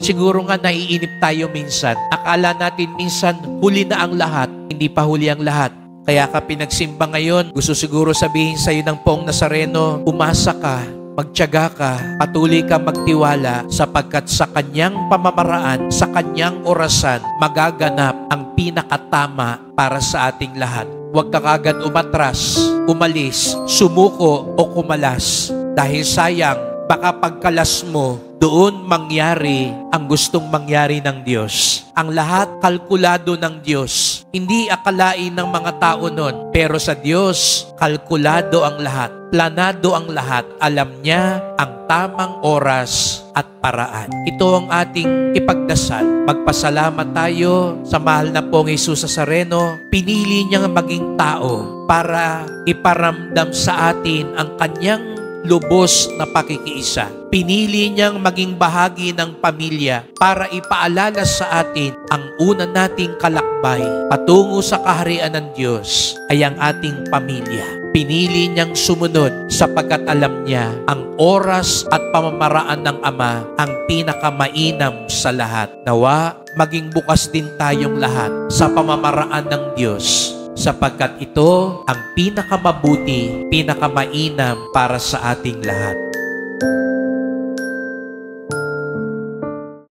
Siguro nga naiinip tayo minsan. Akala natin minsan huli na ang lahat. Hindi pa huli ang lahat. Kaya ka pinagsimba ngayon, gusto siguro sabihin sa'yo ng Poong Nazareno, umasa ka, magtiyaga ka, patuloy ka magtiwala sapagkat sa kanyang pamamaraan, sa kanyang orasan, magaganap ang pinakatama para sa ating lahat. Huwag ka kagad umatras, umalis, sumuko o kumalas. Dahil sayang, baka pagkalas mo, doon mangyari ang gustong mangyari ng Diyos. Ang lahat kalkulado ng Diyos. Hindi akalain ng mga tao nun. Pero sa Diyos, kalkulado ang lahat. Planado ang lahat. Alam niya ang tamang oras at paraan. Ito ang ating ipagdasal. Magpasalamat tayo sa mahal na Poong Jesus Nazareno. Pinili niyang maging tao para iparamdam sa atin ang kanyang lubos na pakikiisa. Pinili niyang maging bahagi ng pamilya para ipaalala sa atin ang una nating kalakbay patungo sa kaharian ng Diyos ay ang ating pamilya. Pinili niyang sumunod sapagkat alam niya ang oras at pamamaraan ng Ama ang pinakamainam sa lahat. Nawa, maging bukas din tayong lahat sa pamamaraan ng Diyos sapagkat ito ang pinakamabuti, pinakamainam para sa ating lahat.